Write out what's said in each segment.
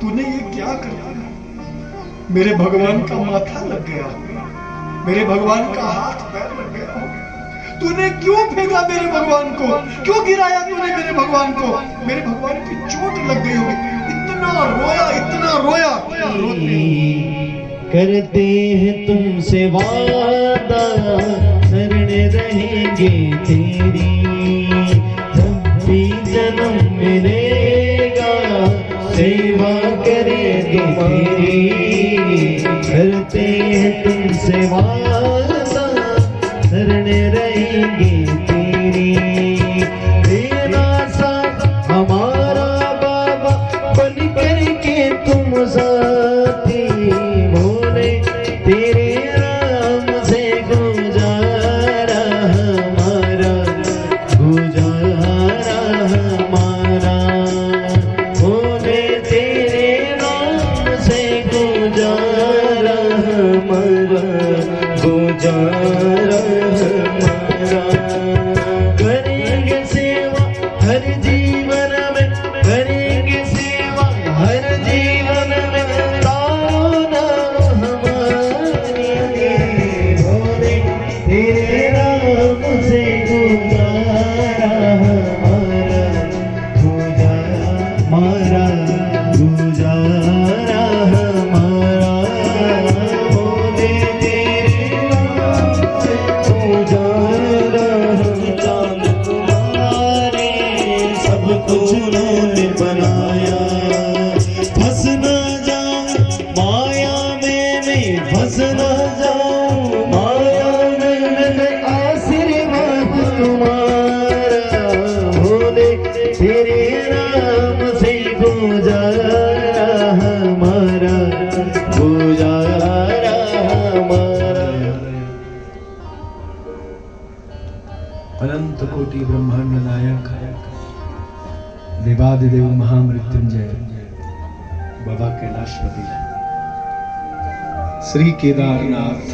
तूने ये क्या कर दिया? मेरे भगवान का माथा लग गया, मेरे भगवान का हाथ पैर लग गया। तूने क्यों फेंका मेरे भगवान को? क्यों गिराया तूने मेरे भगवान को? मेरे भगवान की चोट लग गई होगी। इतना रोया, इतना रोया। करते हैं तुमसे वादा, शरण रहेंगे तेरी, जब भी जन्म मिलेगा सेवा करेंगे तेरी। करते हैं तुमसे वादा, शरण रहेंगे तेरी। देना साथ हमारा बाबा, बन करके तुम साथी, भोले तेरे राम से गुजारा हमारा, गुजारा हमारा। भोले तेरे राम से गुजारा हमारा, गुजारा हमारा। करेंगे सेवा हर जीवन में, करेंगे सेवा हर जीवन में, तारो नाम हमारी। भोले तेरे राम से गुजारा हमारा, गुजारा हमारा, गुजारा हमारा। भोले तेरे राम से गुजारा हम। चांद तुम्हारे सब कुछ उन्होंने बनाया, फंस न जाऊं माया में मैं, फंस न जाऊं माया में मैं, आशीर्वाद तुम्हारा। भोले तेरे नाम से गुजारा हमारा, गुजारा हमारा। अनंत कोटि ब्रह्मांड नायक, विवाद देव महामृत्युंजय, बाबा कैलाशपति, श्री केदारनाथ,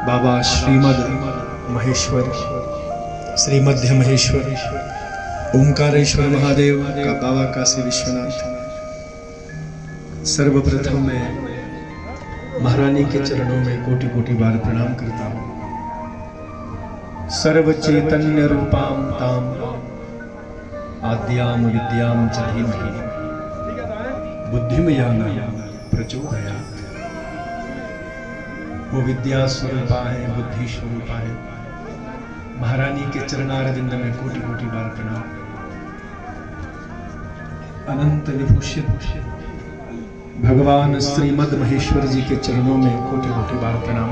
बाबा श्रीमद महेश्वर, श्री मध्य महेश्वर, ओंकारेश्वर महादेव का बाबा काशी विश्वनाथ। सर्वप्रथम मैं महारानी के चरणों में कोटि कोटि बार प्रणाम करता हूँ। सर्व चैतन्य रूपाम ताम आद्याम विद्याम च धीमहि बुद्धिमयाना प्रचोदयात्। वो विद्या स्वरूपा है, बुद्धि स्वरूपा है। महारानी के चरणारविंद में कोटि कोटि बार प्रणाम। अनंत विभूषित भगवान श्रीमद महेश्वर जी के चरणों में कोटि कोटि बार प्रणाम।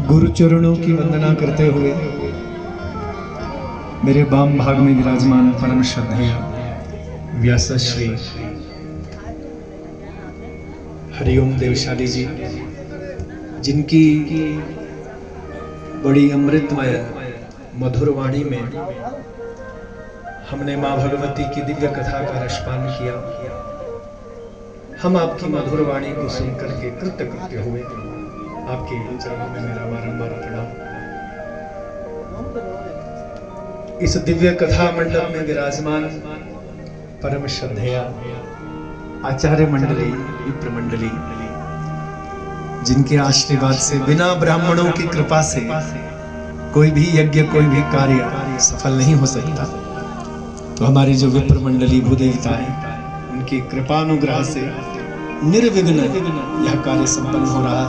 गुरु चरणों की वंदना करते हुए मेरे वाम भाग में विराजमान परम श्रद्धेय व्यासश्री हरिओम देवशाली जी, जिनकी बड़ी अमृतमय मधुर वाणी में हमने मां भगवती की दिव्य कथा का रसपान किया। हम आपकी मधुर वाणी को सुनकर के कृत्य करते हुए आपके चरणों में मेरा बारंबार प्रणाम। इस दिव्य कथा मंडप में विराजमान परम श्रद्धेय आचार्य मंडली, विप्र मंडली, जिनके आशीर्वाद से बिना ब्राह्मणों की कृपा से कोई भी यज्ञ, कोई भी कार्य सफल नहीं हो सकता। तो हमारी जो विप्र मंडली भूदेवता है, उनकी कृपानुग्रह से निर्विघ्न यह कार्य संपन्न हो रहा है।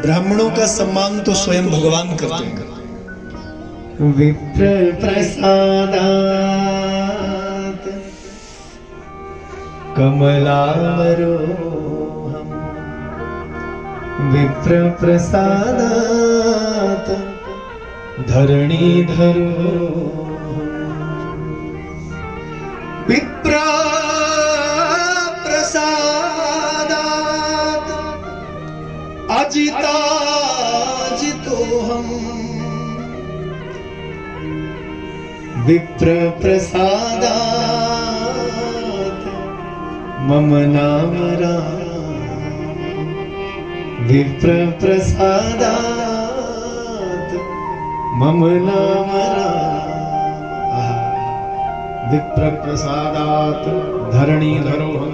ब्राह्मणों का सम्मान तो स्वयं भगवान करते हैं। विप्र प्रसादात कमलावरो हम, विप्र प्रसादात धरणीधरो। विप्र प्रसादात अजिताजितो हम, विप्र प्रसादात मम नाम राम, विप्र प्रसादात मम नाम राम। विप्र प्रसादात धरणी धरोहर।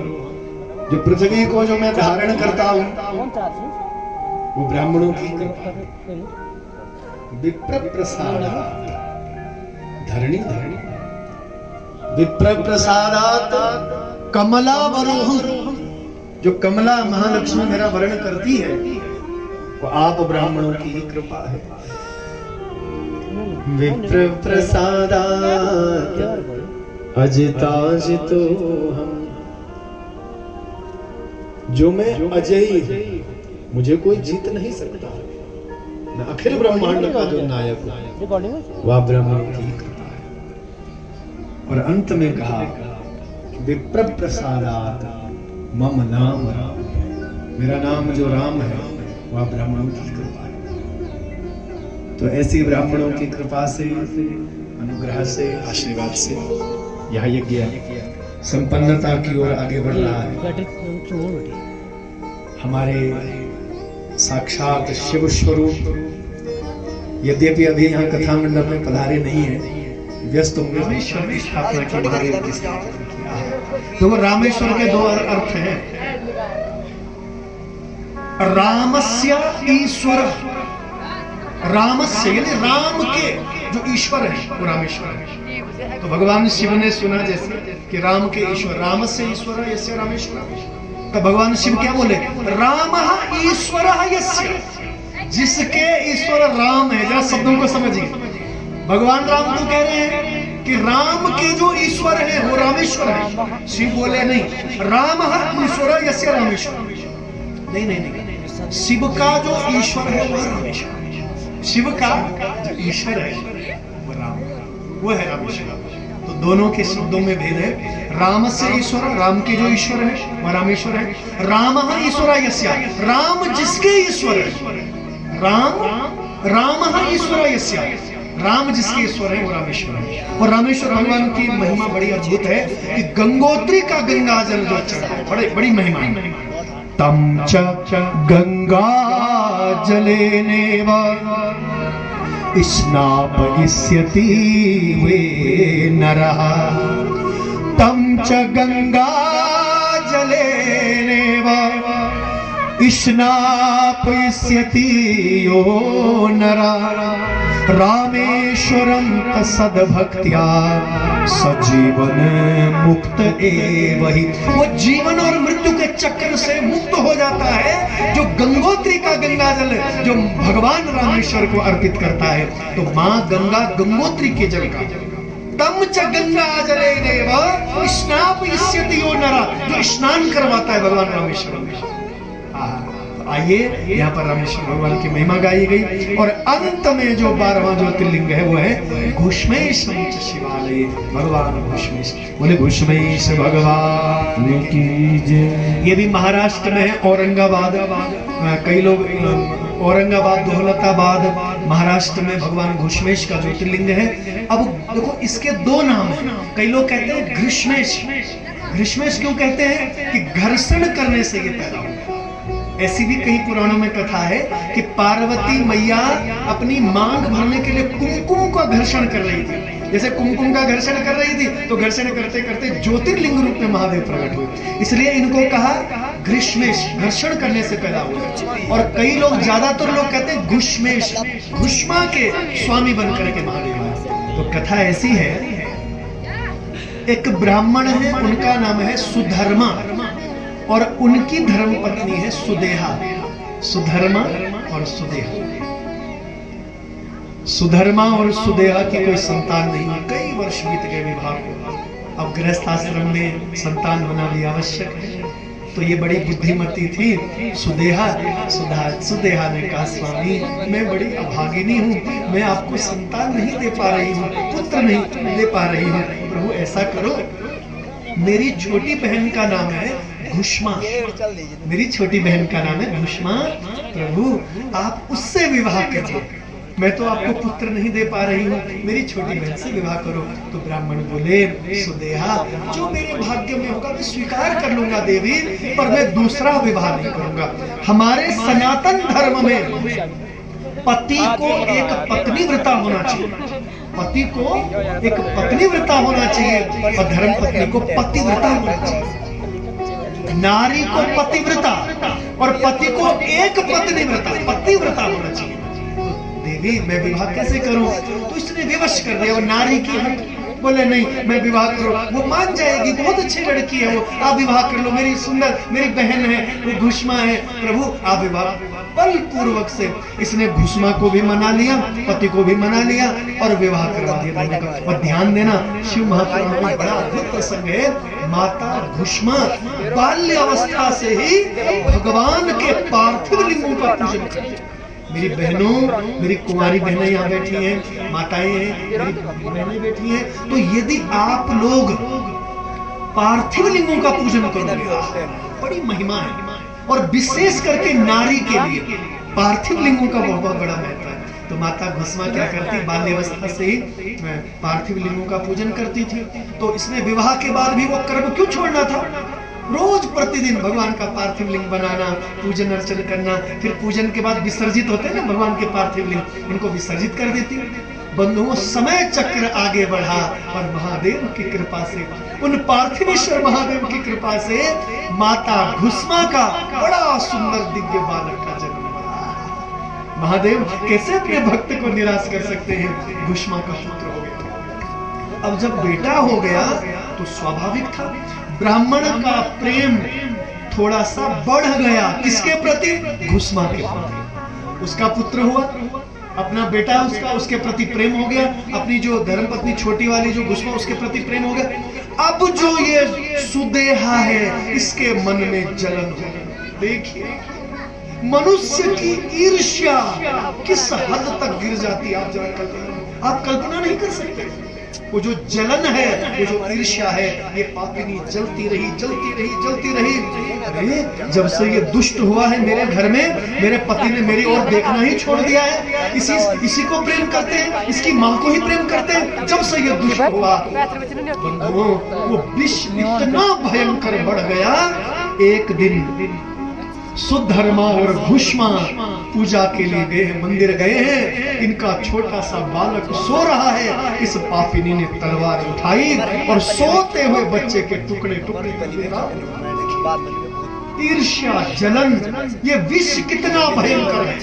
जो पृथ्वी को जो मैं धारण करता हूं वो ब्राह्मणों की कृपा। विप्र प्रसादात धरणी धरणी। विप्र प्रसादात कमला वरोहर। जो कमला महालक्ष्मी मेरा वर्ण करती है वो आप ब्राह्मणों की कृपा है। विप्र प्रसादात अजिताजितो हम। जो मैं अजयी हूं, मुझे कोई जीत नहीं सकता। मैं अखिल ब्रह्मांड का जो नायक हूं, वह ब्राह्मणों की कृपा है। और अंत में कहा विप्र प्रसादात मम नाम राम। मेरा नाम जो राम है वह ब्राह्मणों की कृपा है। तो ऐसी ब्राह्मणों की कृपा से, अनुग्रह से, आशीर्वाद से यह यज्ञ संपन्नता की ओर आगे बढ़ रहा है। हमारे साक्षात शिव स्वरूप यद्यपि अभी यहाँ कथा मंडप में पधारे नहीं है, व्यस्त होंगे। रामेश्वर की स्थापना की, महादेव की स्थापना किया है। तो वो रामेश्वर के दो अर्थ हैं। रामस्य ईश्वर, रामस्य यानी राम के जो ईश्वर है वो रामेश्वर है। तो भगवान शिव ने सुना जैसे कि राम के ईश्वर, रामस्य ईश्वर यस्य रामेश्वर। तो भगवान शिव क्या बोले? रामः ईश्वरः यस्य। जिसके ईश्वर राम है। जरा शब्दों को समझिए। भगवान राम तो कह रहे हैं कि राम के जो ईश्वर है वो रामेश्वर है। शिव बोले नहीं, रामः ईश्वरः यस्य रामेश्वर। नहीं नहीं नहीं, शिव का जो ईश्वर है वो रामेश्वर। शिव का जो ईश्वर है वो राम, वो है रामेश्वर। तो दोनों के शब्दों में भेद है। राम से ईश्वर, राम के जो ईश्वर है वो रामेश्वर है। राम ईश्वर यस्य, राम जिसके ईश्वर है। राम ईश्वर यस्य, राम जिसके ईश्वर है वो रामेश्वर है। और रामेश्वर भगवान की महिमा बड़ी अद्भुत है कि गंगोत्री का गंगा जल जो चढ़ा है, बड़ी महिमा है। तम च गंगा जलेनेव स्नापयिष्यति वे नरः। तम च गंगा जलेनेव स्नापयिष्यति यो नरः। रामेश्वरं सद्भक्त्या सजीवन मुक्त एव हि। वो जीवन और मृत्यु के चक्र से मुक्त हो जाता है जो गंगोत्री का गंगा जल जो भगवान रामेश्वर को अर्पित करता है। तो माँ गंगा गंगोत्री के जल का। तम च गंगा जलेनेव स्नापयिष्यति यो नरः, जो स्नान करवाता है भगवान रामेश्वर। आइए यहाँ पर रामेश्वर भगवान की महिमा गाई गई। और अंत में जो 12वां ज्योतिर्लिंग है वो है घुष्मेश शिवालय। भगवान घुष्मेश, बोले घुष्मेश भगवान की जय। ये भी महाराष्ट्र में है, औरंगाबाद। कई लोग औरंगाबाद, दौलताबाद महाराष्ट्र में भगवान घुष्मेश का ज्योतिर्लिंग है। अब देखो इसके दो नाम हैं। कई लोग कहते हैं घृष्मेश। घृष्मेश क्यों कहते हैं? कि घर्षण करने से ये पैदा हुआ। ऐसी भी कई पुराणों में कथा है कि पार्वती मैया अपनी मांग भरने के लिए कुमकुम का घर्षण कर रही थी। जैसे कुमकुम का घर्षण कर रही थी तो घर्षण करते करते ज्योतिर्लिंग रूप में महादेव प्रकट हुए। इसलिए इनको कहा घृष्मेश, घर्षण करने से पैदा हुए। और कई लोग, ज्यादातर लोग कहते हैं घुष्मेश, घुष्मा के स्वामी बनकर के महादेव आए। तो कथा ऐसी है, एक ब्राह्मण है, उनका नाम है सुधर्मा और उनकी धर्म पत्नी है सुदेहा। सुधर्मा और सुदेहा। सुधर्मा और सुदेहा की कोई संतान नहीं है। कई वर्ष बीत गए विवाह को। अब गृहस्थ आश्रम में संतान होना भी आवश्यक है। तो ये बड़ी बुद्धिमती थी सुदेहा। सुदेहा ने कहा, स्वामी मैं बड़ी अभागिनी हूँ, मैं आपको संतान नहीं दे पा रही हूँ, पुत्र नहीं दे पा रही हूँ। प्रभु ऐसा करो, मेरी छोटी बहन का नाम है घुष्मा। मेरी छोटी बहन का नाम है घुष्मा। प्रभु आप उससे विवाह करो। मैं तो आपको पुत्र नहीं दे पा रही हूँ, मेरी छोटी बहन से विवाह करो। तो ब्राह्मण बोले, सुदेहा जो मेरे भाग्य में होगा मैं स्वीकार कर लूंगा देवी, पर मैं दूसरा विवाह नहीं करूंगा। हमारे सनातन धर्म में पति को एक पत्नी व्रता होना चाहिए, पति को एक पत्नी व्रता होना चाहिए और धर्म पत्नी को पतिव्रता होना चाहिए। नारी को पतिव्रता और पति को एक पत्नी व्रता, पतिव्रता होना चाहिए। तो देवी मैं विवाह कैसे करूं? तो इसने विवश कर दिया। और नारी की हट बोले नहीं मैं विवाह करो, वो मान जाएगी, बहुत अच्छी लड़की है वो, आप विवाह कर लो, मेरी सुंदर मेरी बहन है, वो घुष्मा है, प्रभु आप विवाह। बल पूर्वक से इसने घुष्मा को भी मना लिया, पति को भी मना लिया और विवाह करवा दिया दोनों का। और ध्यान देना शिव महापुराण में बड़ा अद्भुत प्रसंग है। माता घुष्मा बाल्य अवस्था से ही भगवान के पार्थिव लिंगों का पूजन करती। मेरी बहनों, मेरी कुंवारी बहनें यहाँ बैठी हैं, माताएं हैं, मेरी बहनें बैठी हैं, तो यदि आप लोग पार्थिव लिंगों का पूजन करोगे, बड़ी महिमा है। और विशेष करके नारी के लिए पार्थिव लिंगों का बहुत बड़ा महत्व है। तो माता घुष्मा क्या करती, बाल्यावस्था से ही पार्थिव लिंगों का पूजन करती थी। तो इसने विवाह के बाद भी वो कर्म क्यों छोड़ना था? रोज प्रतिदिन भगवान का पार्थिव लिंग बनाना, पूजन अर्चन करना, फिर पूजन के बाद विसर्जित होते हैं ना भगवान के पार्थिव लिंग, उनको विसर्जित कर देती। बंधुओं समय चक्र आगे बढ़ा और महादेव की कृपा से, उन पार्थिवेश्वर महादेव की कृपा से माता घुष्मा का बड़ा सुंदर दिव्य बालक का जन्म हुआ। महादेव कैसे अपने भक्त को निराश कर सकते हैं? घुष्मा का पुत्र हो गया। अब जब बेटा हो गया तो स्वाभाविक था ब्राह्मण का प्रेम थोड़ा सा बढ़ गया। किसके प्रति? घुष्मा के प्रति। उसका पुत्र हुआ, अपना बेटा उसके प्रति प्रेम हो गया, अपनी जो धर्मपत्नी छोटी वाली जो घुष्मा उसके प्रति प्रेम हो गया। अब जो ये सुदेहा है इसके मन में जलन हो गई। देखिए मनुष्य की ईर्ष्या किस हद तक गिर जाती है, आप कल्पना नहीं कर सकते। वो जो जलन है, वो जो ईर्ष्या है, ये पापिनी जलती रही जलती रही जलती रही। अरे जब से ये दुष्ट हुआ है मेरे घर में, मेरे पति ने मेरी ओर देखना ही छोड़ दिया है, इसी को प्रेम करते हैं, इसकी माँ को ही प्रेम करते हैं। जब से ये दुष्ट हुआ वो विष इतना भयंकर बढ़ गया। एक दिन सुधर्मा और घुष्मा पूजा के लिए गए हैं, मंदिर गए हैं, इनका छोटा सा बालक सो रहा है। इस पापिनी ने तलवार उठाई और सोते हुए बच्चे के टुकड़े टुकड़े कर दिया। ईर्ष्या जलन, ये विष कितना भयंकर है।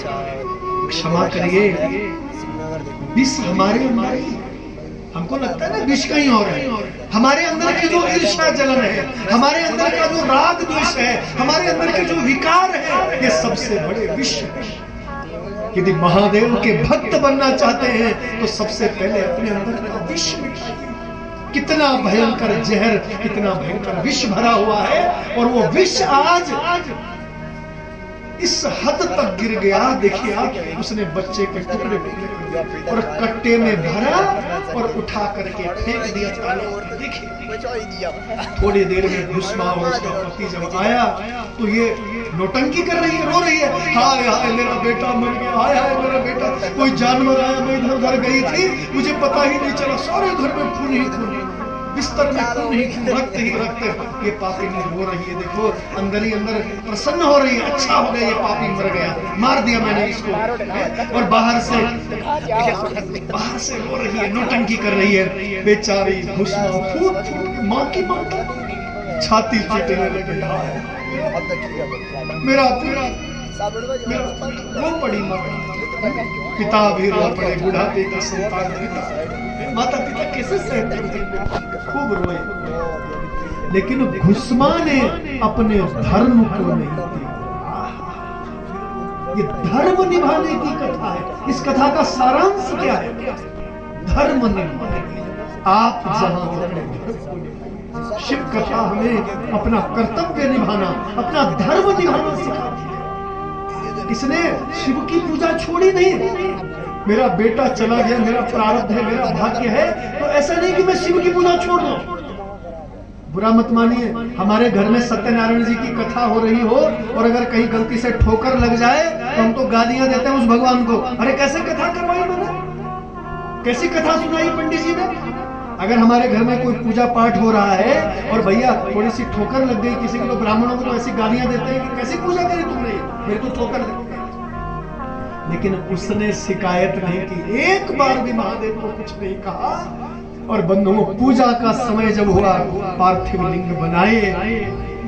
क्षमा करिए, विष हमारे अंदर, हमको लगता है ना विष कहीं और है। हमारे अंदर की जो ईर्ष्या जलन है, हमारे अंदर का जो राग द्वेष है, हमारे अंदर के जो विकार है, ये सबसे बड़े विष है। यदि महादेव के भक्त बनना चाहते हैं तो सबसे पहले अपने अंदर का विष मिटाइए। कितना भयंकर जहर, कितना भयंकर विष भरा हुआ है, और वो विष आज इस हद तक गिर गया। देखिए आप, उसने बच्चे के टुकड़े और कट्टे में भरा और उठा करके फेंक दिया तालाब में। देखिए थोड़ी देर में घुष्मा और उसका पति जब आया तो ये नौटंकी कर रही है, रो रही है, हाय हाय मेरा बेटा मर गया, हाय हाय मेरा बेटा, कोई जानवर आया, मैं इधर उधर गई थी, मुझे पता ही नहीं चला, सारे घर में खून ही खून, बिस्तर में खून ही खून, रक्त ही रक्त। ये पापी रो रही है, देखो अंदर ही अंदर प्रसन्न हो रही है, अच्छा हो गया ये पापी मर गया, मार दिया मैंने इसको। और बाहर से रो रही है, नौटंकी कर रही है। बेचारी घुष्मा फूट फूट माँ की माता छाती पीटने लगी। मेरा रो पड़ी माता, पिता भी रो पड़े, बुढ़ापे का संतान पिता, माता पिता कैसे सहते थे, खूब रोए। लेकिन घुष्मा ने अपने धर्म को नहीं दिया। ये धर्म निभाने की कथा है। इस कथा का सारांश क्या है? धर्म निभाने। आप जहां शिव कथा हमें अपना कर्तव्य निभाना, अपना धर्म निभाना सिखाती है। इसने शिव की पूजा छोड़ी नहीं। मेरा बेटा चला गया, मेरा प्रारब्ध है, मेरा भाग्य है, तो ऐसा नहीं कि मैं शिव की पूजा छोड़ दूं। बुरा मत मानिए, हमारे घर में सत्यनारायण जी की कथा हो रही हो और अगर कहीं गलती से ठोकर लग जाए तो हम तो गालियां देते हैं उस भगवान को, अरे कैसे कथा करवाई मैंने, कैसी कथा सुनाई पंडित जी ने। अगर हमारे घर में कोई पूजा पाठ हो रहा है और भैया थोड़ी सी ठोकर लग गई किसी को, तो ब्राह्मणों को तो ऐसी गालियां देते हैं कि कैसी पूजा करी तुमने, मेरे को ठोकर लग गई। लेकिन उसने शिकायत नहीं की, एक बार भी महादेव को कुछ नहीं कहा। और बंधुओं, पूजा का समय जब हुआ, पार्थिव लिंग बनाए,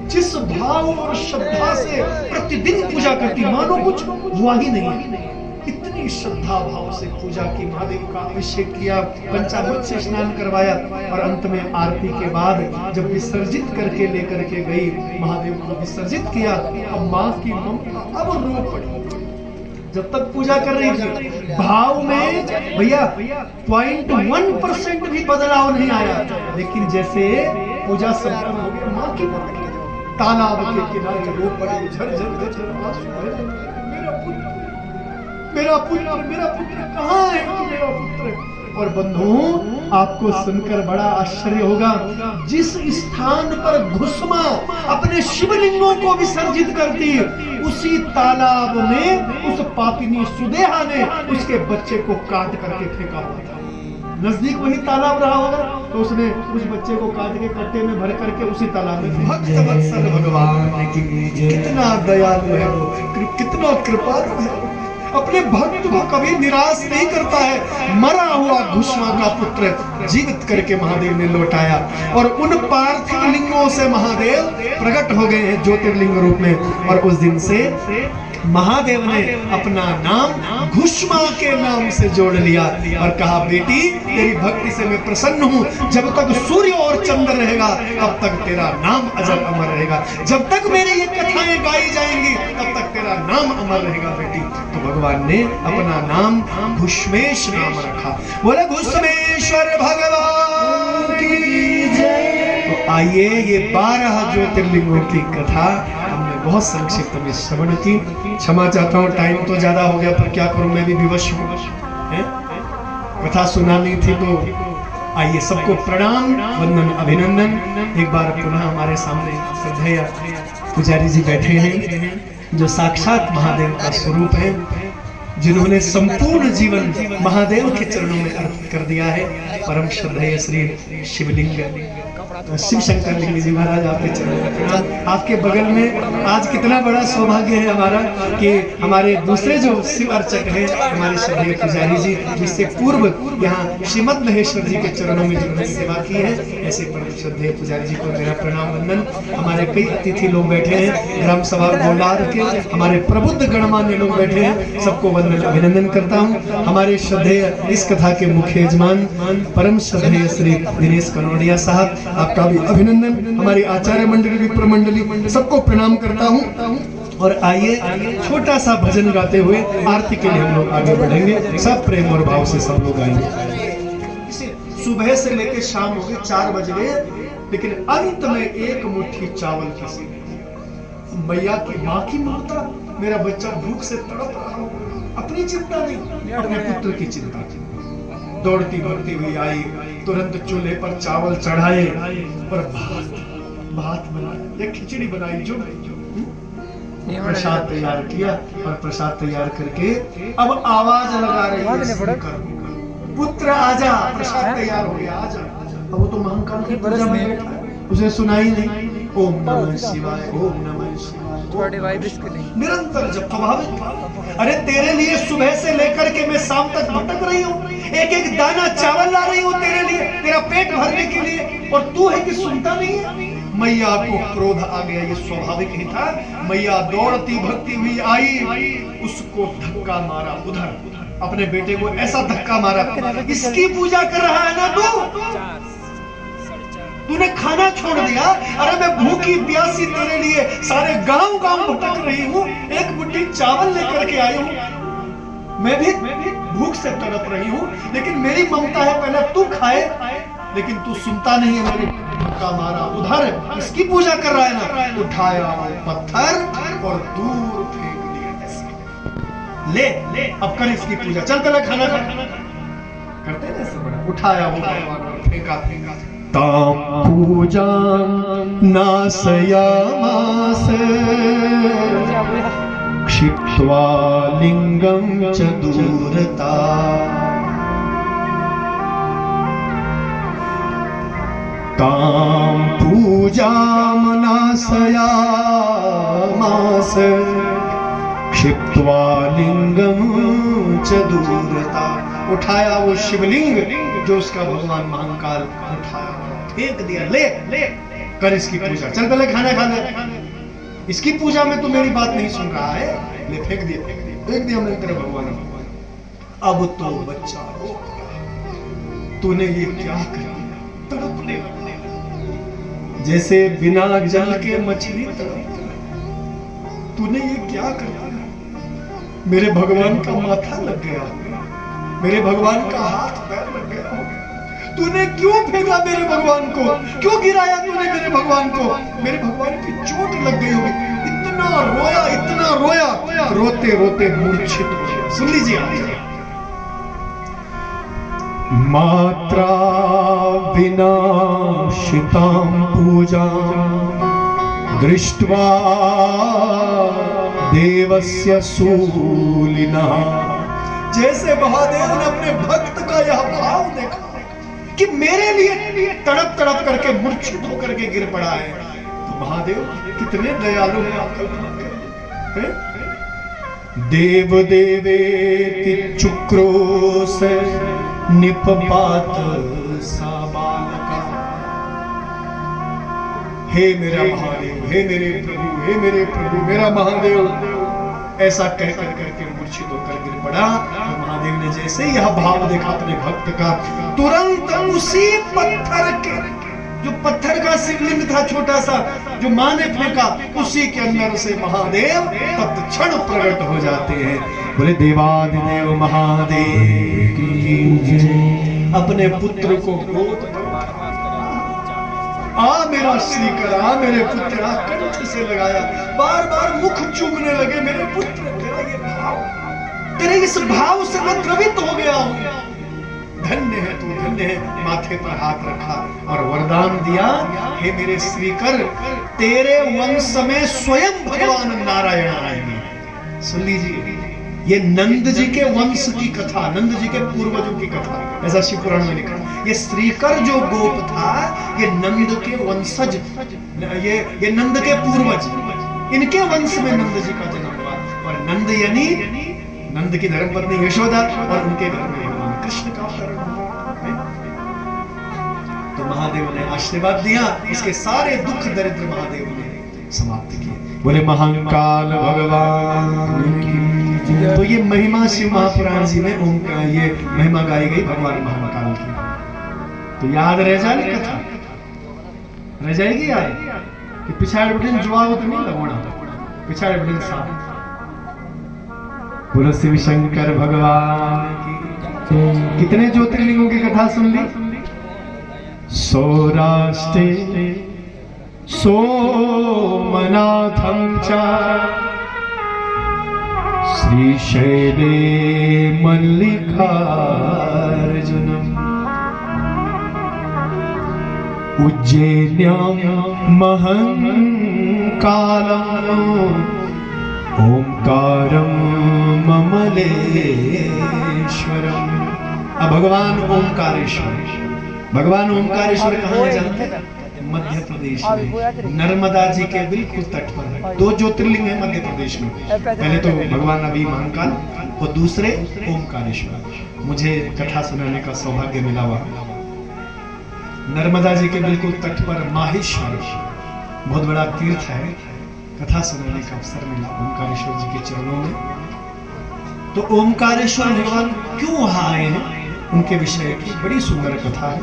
जिस भाव और श्रद्धा से प्रतिदिन पूजा करती, मानो कुछ हुआ ही नहीं, इतनी श्रद्धा भाव से पूजा की, महादेव का अभिषेक किया, पंचामृत से स्नान करवाया, और अंत में आरती के बाद जब विसर्जित करके लेकर के गई, महादेव को विसर्जित किया। अब माँ की ममता अब रो पड़ी। जब तक पूजा कर रही थी, भाव में भैया 0.1% भी बदलाव नहीं आया, लेकिन जैसे पूजा संपन्न हो गई, माँ की तालाब के किनारे रो पड़ी, झरझर आंसू बहे। मेरा पुत्र कहाँ है तू, मेरा पुत्र? और बंधु, आपको सुनकर बड़ा आश्चर्य होगा, जिस स्थान पर घुस्मा अपने शिवलिंगों को विसर्जित करती, उसी तालाब में उस पापिनी सुदेहा ने उसके बच्चे को काट करके फेंका हुआ था। नजदीक वही तालाब रहा होगा, तो उसने उस बच्चे को काट के कट्टे में भर करके उसी तालाब में। भक्त वत्सल भगवान कितना दयालु है वो, कितना कृपालु है, अपने भक्त को कभी निराश नहीं करता है। मरा हुआ घुस्मा का पुत्र जीवित करके महादेव ने लौटाया, और उन पार्थिव लिंगों से महादेव प्रकट हो गए हैं ज्योतिर्लिंग रूप में। और उस दिन से महादेव ने अपना नाम घुस्मा के नाम से जोड़ लिया और कहा, बेटी तेरी भक्ति से मैं प्रसन्न हूँ, जब तक सूर्य और चंद्र रहेगा तब तक तेरा नाम अजर अमर रहेगा, जब तक मेरी ये कथाएं गाई जाएंगी तब तक तेरा नाम अमर रहेगा बेटी। तो भगवान ने अपना नाम घुस्मेश नाम रखा। बोले घुस्मेश्वर भगवान की जय। तो आइए, ये 12 ज्योतिर्लिंगों की कथा बहुत संक्षिप्त में श्रवण की। क्षमा चाहता हूँ, टाइम तो ज्यादा हो गया, पर क्या करूं, मैं भी विवश हूँ, कथा सुनानी थी। तो आइए, सबको प्रणाम, वंदन, अभिनंदन। एक बार पुनः हमारे सामने श्रद्धेय पुजारी जी बैठे हैं, जो साक्षात महादेव का स्वरूप है, जिन्होंने संपूर्ण जीवन महादेव के चरणों में अर्पित कर दिया है। परम श्रद्धेय श्री शिवलिंग शिव शंकर लिंग जी महाराज, आपके चरणों में प्रणाम। आपके बगल में आज कितना बड़ा सौभाग्य है हमारा कि हमारे दूसरे जो शिव अर्चक हैं, हमारे श्रद्धेय पुजारी जी, जिससे पूर्व यहाँ श्रीमद महेश्वर जी के चरणों में जिन्होंने सेवा की है, ऐसे परम श्रद्धेय पुजारी जी को मेरा प्रणाम वंदन। हमारे कई अतिथि लोग बैठे हैं, ग्राम सभा गोलार के हमारे प्रबुद्ध गणमान्य लोग बैठे हैं, सबको वंदन अभिनंदन करता हूँ। हमारे श्रद्धेय इस कथा के मुख्य यजमान परम श्रद्धेय श्री दिनेश कनौडिया साहब, आपका भी अभिनंदन। हमारी आचार्य मंडली, विप्र मंडली, सबको प्रणाम करता हूँ। और आइए, छोटा सा भजन गाते हुए आरती के लिए हम लोग आगे बढ़ेंगे। सब प्रेम और भाव से सब लोग आएंगे। सुबह से लेकर शाम हो गए, 4 बज गए, लेकिन अंत में एक मुट्ठी चावल की मैया की माँ की ममता, मेरा बच्चा भूख से तड़प रहा हो, अपनी चिंता नहीं, अपने पुत्र की चिंता। दौड़ती दौड़ती हुई आई, तुरंत चूल्हे पर चावल चढ़ाए और भात बनाया या खिचड़ी बनाई, जो प्रसाद तैयार किया। और प्रसाद तैयार करके अब आवाज लगा रही है, पुत्र आजा, प्रसाद तैयार हो गया, आजा। अब वो तो महाकाल की पूजा में बैठा है, उसे सुनाई नहीं। ओम नमः शिवाय, ओम नमः शिवाय, निरंतर जब प्रभावित था। अरे तेरे लिए सुबह से लेकर के मैं शाम तक भटक रही हूँ, एक एक दाना चावल ला रही हूँ तेरे लिए, तेरा पेट भरने के लिए, और तू है कि सुनता नहीं है। मैया को क्रोध आ गया, ये स्वाभाविक ही था। मैया दौड़ती भगती हुई आई, उसको धक्का मारा, उधर अपने बेटे को ऐसा धक्का मारा, इसकी पूजा कर रहा है ना तूने खाना छोड़ दिया। अरे मैं भूखी प्यासी तेरे लिए सारे गांव गांव भटक रही हूँ, एक मुट्ठी चावल लेकर के आई हूँ, मैं भी भूख से तड़प रही हूँ, लेकिन मेरी ममता है पहले तू खाए, लेकिन तू सुनता नहीं है। मेरे धक्का मारा, उधर इसकी पूजा कर रहा है ना, उठाया पत्थर और दूर फेंक दिया। ले अब कर इसकी पूजा, चल पहले खाना खा। करते हैं ऐसे बड़ा, उठाया वो भगवान और फेंका। ताम पूजा नासयामास क्षिप्त्वा लिंगं च दूरता। ताम पूजा नासयामास क्षिप्त्वा लिंगम च दूरता, उठाया वो शिवलिंग जो उसका भगवान महाकाल उठाया, फेंक दिया, ले कर इसकी पूजा, चल पहले खाना खा ले, इसकी पूजा में तू मेरी बात नहीं सुन रहा है, ले फेंक दिया मैंने तेरे भगवान। अब तो बच्चा रो पड़ा, तूने ये क्या कर दिया, तड़पने लगा जैसे बिना जल के मछली तड़पती, तूने ये क्या कर दिया, मेरे भगवान का माथा लग गया, मेरे भगवान का हाथ पैर लग गया, तूने क्यों फेंका मेरे भगवान को, क्यों गिराया तूने मेरे भगवान को, मेरे भगवान की चोट लग गई होगी। इतना रोया, रोते रोते मूर्छित हो गया। सुन लीजिए आप, मात्रा विनाशितां पूजा दृष्ट्वा देवस्य शूलिनः, जैसे महादेव ने अपने भक्त का यह भाव देखा कि मेरे लिए तड़प तड़प करके मूर्छित होकर के गिर पड़ा है, तो महादेव कितने दयालु हैं, आप कल्पना करें। देव देवेति चुक्रोश निपपात सा बालका, हे मेरा महादेव, हे मेरे प्रभु, मेरा महादेव, ऐसा कहकर करके मूर्छित होकर गिर पड़ा। महादेव ने जैसे यह भाव देखा अपने भक्त का, तुरंत उसी पत्थर के, जो पत्थर का शिवलिंग था छोटा सा, जो मां ने फेंका, उसी के अंदर से महादेव तत्क्षण प्रकट हो जाते हैं। बोले देवादिदेव महादेव की जय। अपने पुत्र को गोद आ मेरा श्रीकर, आ मेरे पुत्र, कंठ से लगाया, बार बार मुख चूमने लगे, मेरे पुत्र, तेरा ये भाव, तेरे इस भाव से मैं द्रवित हो गया हूं, धन्य है तू, धन्य है। माथे पर हाथ रखा और वरदान दिया, हे मेरे श्रीकर, तेरे वंश में स्वयं भगवान नारायण आएंगे। सुन लीजिए, ये नंद जी के वंश की कथा, नंद जी के पूर्वजों की कथा, ऐसा शिव पुराण में लिखा। ये श्रीकर जो गोप था, ये नंद के वंशज, ये नंद के पूर्वज, इनके वंश में नंद जी का जन्म हुआ। और नंद यानी नंद की धर्मपत्नी यशोदा, और उनके घर में भगवान कृष्ण का अवतरण हुआ। तो महादेव ने आशीर्वाद दिया, इसके सारे दुख दरिद्र महादेव ने समाप्त किए। बोले महाकाल भगवान की। तो ये महिमा शिव महापुराण जी में उनका ये महिमा गाई गई भगवान महाकाल की। तो याद रह जाए कथा, रह जाएगी याद कि पिछाड़ बटन जवाब तो नहीं लगवाना, पिछाड़ बटन साफ। बोलो शिव शंकर भगवान की। कितने ज्योतिर्लिंगों की कथा सुन ली? सौराष्ट्रे सोमनाथं च श्रीशैले मल्लिकार्जुनम् उज्जैन्यां महङ्कालम् ओंकारं ममलेश्वरम्। अब भगवान ओंकारेश्वर, भगवान ओंकारेश्वर कहाँ है जानते हैं? मध्य प्रदेश में, नर्मदा जी के बिल्कुल तट पर है। 2 ज्योतिर्लिंग है मध्य प्रदेश में, पहले तो भगवान अभी महाकाल और दूसरे ओंकारेश्वर। मुझे कथा सुनाने का सौभाग्य मिला हुआ नर्मदा जी के बिल्कुल तट पर माहेश्वर, बहुत बड़ा तीर्थ है, कथा सुनाने का अवसर मिला ओंकारेश्वर जी के चरणों में। तो ओंकारेश्वर भगवान क्यों वहां आए हैं, उनके विषय की बड़ी सुंदर कथा है।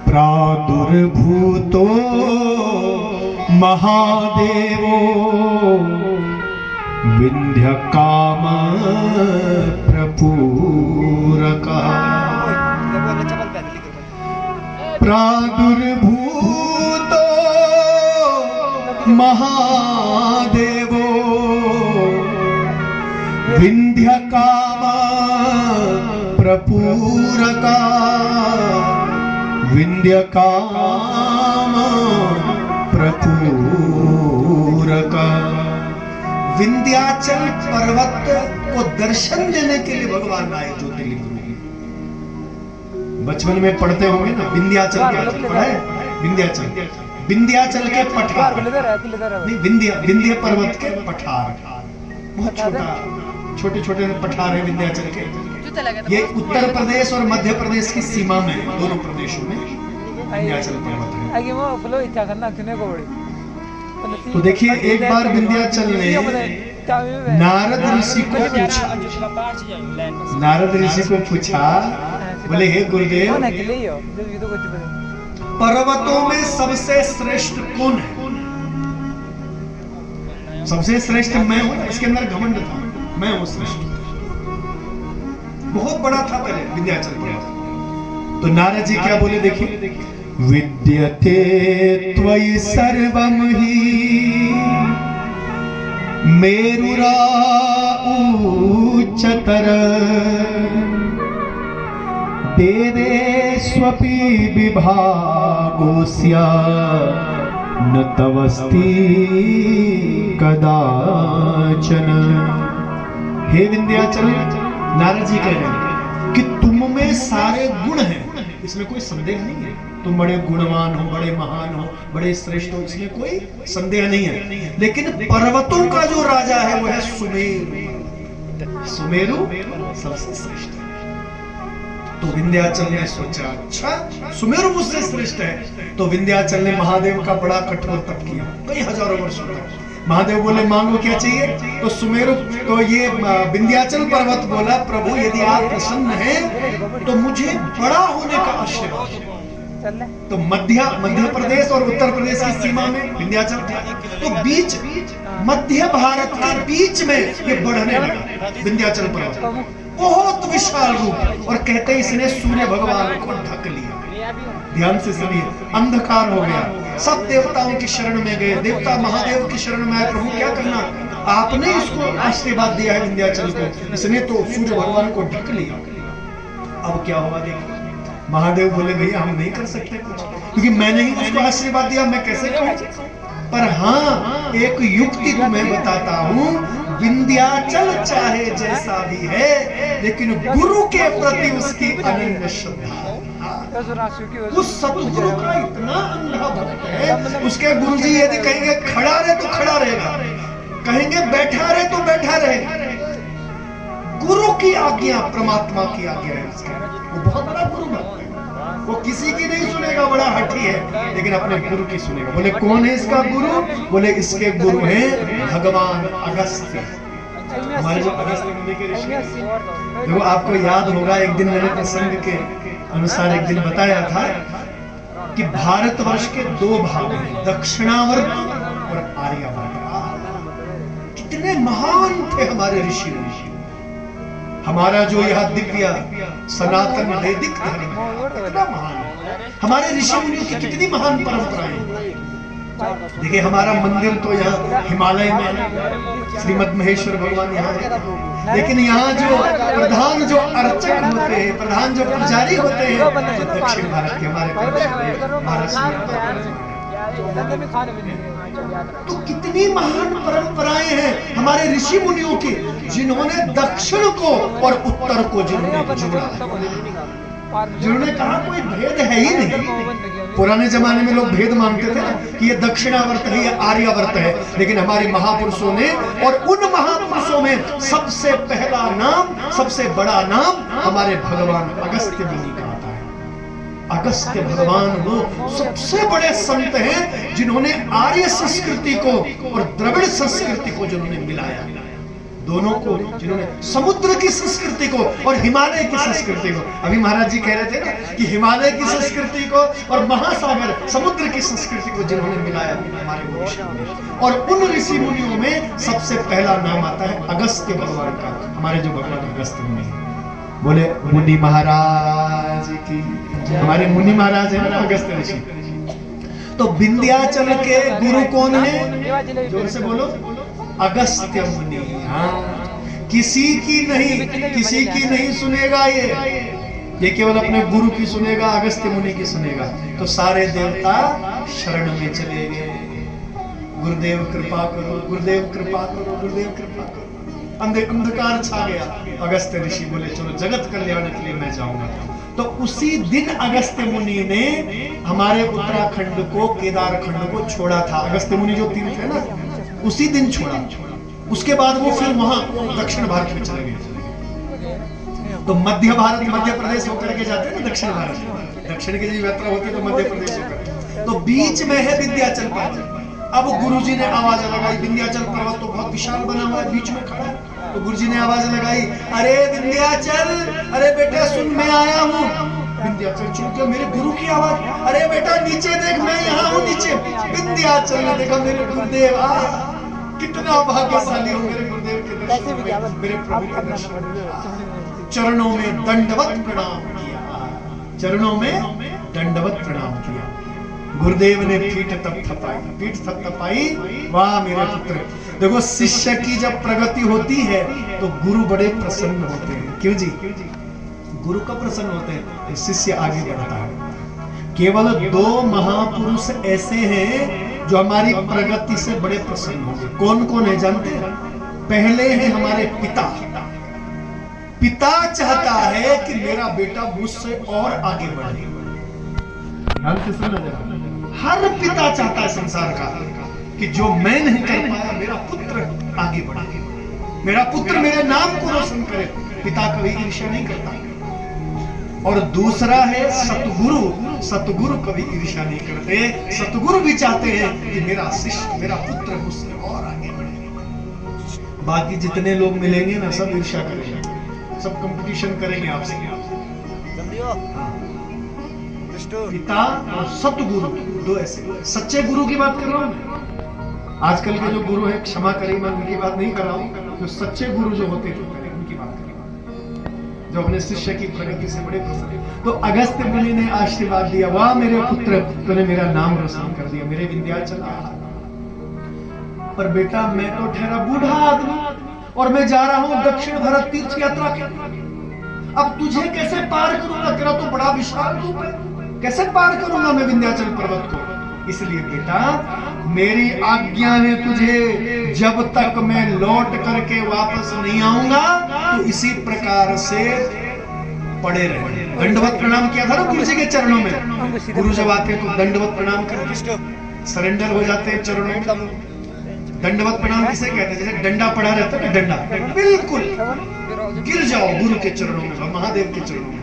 प्रादुर्भूतो महादेवो विंध्यकाम प्रपूरकः। प्रादुर्भूतो महादेवो विंध्यकाम प्रपूरकः। विंध्यकाम प्रपूरकः। विंध्याचल पर्वत को दर्शन देने के लिए भगवान आए ज्योतिर्लिंग में। बचपन में पढ़ते होंगे ना, विंध्याचल क्या पढ़ा है? विंध्याचल विंध्याचल के पठार, नहीं विंध्य पर्वत के पठार, बहुत छोटे छोटे पठार है विंध्याचल के। ये उत्तर प्रदेश और मध्य प्रदेश की सीमा में, दोनों प्रदेशों में विंध्याचल पर्वत है। तो देखिए एक बार विंध्याचल ने नारद ऋषि को पूछा, नारद ऋषि को पूछा, बोले हे गुरुदेव, पर्वतों में सबसे श्रेष्ठ कौन है? सबसे श्रेष्ठ मैं हूं। इसके अंदर घमंड था, मैं हूं श्रेष्ठ। बहुत बड़ा था पहले विंध्याचल पर्वत। तो नारद जी क्या बोले देखिए, विद्यते त्वयि सर्वं हि मेरुरा उच्चतर देवेष्वपि विभागोऽस्य न तवस्ति कदाचन। हे विंध्याचल, नारद जी कह रहे हैं कि तुम में सारे गुण हैं, इसमें कोई संदेह नहीं है। तुम बड़े गुणवान हो, बड़े महान हो, बड़े श्रेष्ठ हो, इसमें कोई संदेह नहीं है। लेकिन पर्वतों का जो राजा है वो है सुमेरु। सुमेरु सबसे श्रेष्ठ है। तो विंध्याचल ने सोचा, अच्छा सुमेरु मुझसे श्रेष्ठ है। तो विंध्याचल ने महादेव का बड़ा कठोर तप किया, कई हजारों वर्षों तक। महादेव बोले मांगो क्या चाहिए? तो सुमेरु तो ये विंध्याचल पर्वत बोला, प्रभु यदि आप प्रसन्न हैं तो मुझे बड़ा होने का आशीर्वाद। तो मध्य प्रदेश और उत्तर प्रदेश की सीमा में विंध्याचल था। तो बीच मध्य भारत के बीच में ये बढ़ने लगा विंध्याचल पर्वत, बहुत विशाल रूप। और कहते इसने सूर्य भगवान को ढक लिया। ध्यान से सुनिए, अंधकार हो गया। सब देवताओं की शरण में गए, देवता महादेव की शरण में आए, प्रभु क्या करना? आपने इसको आशीर्वाद दिया है विंध्याचल को, इसने तो सूर्य भगवान को ढक लिया। अब क्या हुआ देखो। महादेव बोले भैया हम नहीं कर सकते कुछ, क्योंकि मैंने ही उसको आशीर्वाद दिया, मैं कैसे कहूं? पर हाँ, एक युक्ति तुम्हें बताता हूं, विंध्याचल चाहे जैसा भी है, लेकिन गुरु के प्रति उसकी अनन्य श्रद्धा। उस सतगुरु का इतना अंधा भक्त है, उसके गुरुजी यदि कहेंगे खड़ा रहे तो खड़ा रहेगा, कहेंगे बैठा रहे तो बैठा रहेगा। गुरु की आज्ञा, परमात्मा की आज्ञा है उसके। वो बहुत बड़ा गुरु भक्त है, वो किसी की नहीं सुनेगा, बड़ा हठी है, लेकिन अपने गुरु की सुनेगा। बोले कौन है इसका गुरु? बोले इसके गुरु हैं भगवान अगस्त्य। हमारे जो अगस्त्य मुनि के ऋषि, देखो आपको याद होगा एक दिन मैंने प्रसंग के अनुसार एक दिन बताया था कि भारतवर्ष के दो भाग हैं, दक्षिणावर्त और आर्यावर्त। कितने महान थे हमारे ऋषि मुनि। हमारा जो यह दिव्य सनातन वैदिक धर्म है कितना महान है। हमारे ऋषि मुनियों की कितनी महान परंपराएं। देखिए हमारा मंदिर तो यहाँ हिमालय में श्रीमद महेश्वर भगवान यहाँ है, लेकिन यहाँ जो प्रधान जो अर्चक होते हैं, प्रधान जो पुजारी होते हैं, तो दक्षिण भारत के हमारे महाराष्ट्र। तो कितनी महान परंपराएं हैं हमारे ऋषि मुनियों की, जिन्होंने दक्षिण को और उत्तर को जिन्होंने जोड़ा, जिन्होंने कहा कोई भेद है ही नहीं। पुराने जमाने में लोग भेद मानते थे ना कि ये दक्षिणावर्त है, ये आर्यावर्त है, लेकिन हमारे महापुरुषों ने, और उन महापुरुषों में सबसे पहला नाम, सबसे बड़ा नाम हमारे भगवान अगस्त्य मुनि का आता है। अगस्त्य भगवान वो सबसे बड़े संत हैं जिन्होंने आर्य संस्कृति को और द्रविड़ संस्कृति को जिन्होंने मिलाया, दोनों को, जिन्होंने समुद्र की संस्कृति को और हिमालय की संस्कृति को। अभी महाराज जी कह रहे थे ना कि हिमालय की संस्कृति को और महासागर समुद्र की संस्कृति को जिन्होंने मिलाया हमारे ऋषि मुनि। और उन ऋषि मुनियों में सबसे पहला नाम आता है अगस्त्य भगवान का, हमारे जो भगवान अगस्त्य मुनि है। बोले मुनि महाराज की, हमारे मुनि महाराज है ना अगस्त्य ऋषि। तो विंध्याचल के गुरु कौन है? जोर से बोलो, अगस्त्य मुनि। हाँ, किसी की नहीं सुनेगा ये केवल अपने गुरु की सुनेगा, अगस्त्य मुनि की सुनेगा। तो सारे देवता शरण में चले गए, गुरुदेव कृपा करो, गुरुदेव कृपा करो, गुरुदेव कृपा करो। अंधकार छा गया। अगस्त्य ऋषि बोले चलो जगत कल्याण के लिए मैं जाऊंगा। तो उसी दिन अगस्त्य मुनि ने हमारे उत्तराखंड को, केदार खंड को छोड़ा था। अगस्त्य मुनि जो तीर्थ है ना, उसी दिन छोड़ा। उसके बाद वो फिर वहां दक्षिण भारत में चले गए। तो मध्य भारत, मध्य प्रदेश होकर के जाते हैं ना दक्षिण भारत, दक्षिण की जब यात्रा होती है तो मध्य प्रदेश होकर, तो बीच में है विंध्याचल पर्वत। अब गुरुजी ने आवाज लगाई, विंध्याचल पर्वत तो बहुत विशाल बना हुआ है, बीच में खड़ा है। तो गुरुजी ने आवाज लगाई, अरे विंध्याचल, अरे बेटा सुन, मैं आया हूँ। विंध्याचल चूंकि मेरे गुरु की आवाज, अरे बेटा नीचे देख, मैं यहाँ हूँ नीचे। विंध्याचल ने देखा मेरे गुरुदेव, कितना भाग्यशाली हो मेरे गुरुदेव के दर्शन, मेरे प्रभु के दर्शन। चरणों में दंडवत प्रणाम किया, चरणों में दंडवत प्रणाम किया। गुरुदेव ने पीठ थपथपाई, पीठ थपथपाई। वाह मेरे पुत्र, देखो शिष्य की जब प्रगति होती है तो गुरु बड़े प्रसन्न होते हैं। क्यों जी? गुरु कब प्रसन्न होते हैं? तो शिष्य आगे बढ़ता है। केवल 2 महापुरुष ऐसे हैं जो हमारी प्रगति से बड़े प्रसन्न होंगे। कौन कौन है जानते हैं? पहले है हमारे पिता। पिता चाहता है कि मेरा बेटा मुझसे और आगे बढ़े। ध्यान से सुनना, हर पिता चाहता है संसार का कि जो मैं नहीं कर पाया मेरा पुत्र आगे बढ़े, मेरा पुत्र मेरे नाम को रोशन करे। पिता कभी ईर्ष्या नहीं करता। और दूसरा है सतगुरु। सतगुरु कभी ईर्ष्या नहीं करते। सतगुरु भी चाहते हैं कि मेरा शिष्य, मेरा पुत्र मुझसे और आगे बढ़े। बाकी जितने लोग मिलेंगे ना, सब ईर्ष्या करेंगे, सब कंपटीशन करेंगे आपसे। पिता और सतगुरु, 2 ऐसे। सच्चे गुरु की बात कर रहा हूं। आजकल के जो गुरु है, क्षमा करें, मैं उनकी बात नहीं कर रहा हूं। जो सच्चे गुरु जो होते थे पहले, उनकी बात कर रहा हूं, जो अपने शिष्य की प्रगति से बड़े प्रसन्न। तो अगस्त्य मुनि ने आशीर्वाद दिया, वाह मेरे पुत्र, तूने मेरा नाम रोशन कर दिया, मेरे विंध्याचल। पर बेटा मैं तो ठहरा बूढ़ा आदमी और मैं जा रहा हूं दक्षिण भारत तीर्थ यात्रा के। अब तुझे कैसे पार करूंगा? तेरा तो बड़ा विशाल रूप है, कैसे पार करूंगा मैं विंध्याचल पर्वत को? इसलिए बेटा मेरी आज्ञा है तुझे, जब तक मैं लौट करके वापस नहीं आऊंगा तो इसी प्रकार से पड़े रहे। दंडवत प्रणाम किया था ना गुरु जी के चरणों में। गुरु जब आते तो दंडवत प्रणाम करके सरेंडर हो जाते हैं चरणों में। दंडवत प्रणाम किसे कहते हैं? जैसे डंडा पड़ा रहता है ना, डंडा, बिल्कुल गिर जाओ गुरु के चरणों में, महादेव के चरणों में।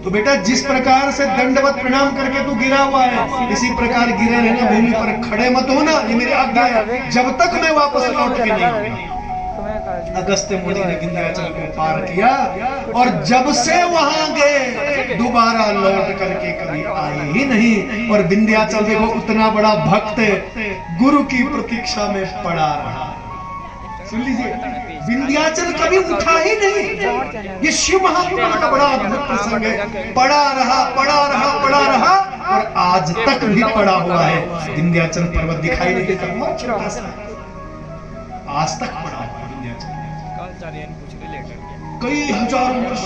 तो बेटा जिस प्रकार से दंडवत प्रणाम करके तू गिरा हुआ है, इसी प्रकार गिरे रहना भूमि पर, खड़े मत होना, ये मेरी आज्ञा है, जब तक मैं वापस लौट के नहीं आऊंगा। अगस्त्य मुनि ने विंध्याचल को पार किया और जब से वहां गए दोबारा लौट करके कभी आए ही नहीं। और विंध्याचल देखो, उतना बड़ा भक्त गुरु की प्रतीक्षा में पड़ा रहा। सुन लीजिए, विंध्याचल कभी उठा ही नहीं। ये शिव महापुरुष का बड़ा अद्भुत प्रसंग है। पड़ा रहा, पड़ा रहा, पड़ा रहा और आज तक भी पड़ा हुआ है। विंध्याचल पर्वत दिखाई नहीं देता, बहुत छोटा सा, आज तक पड़ा हुआ विंध्याचल। कई हजारों वर्ष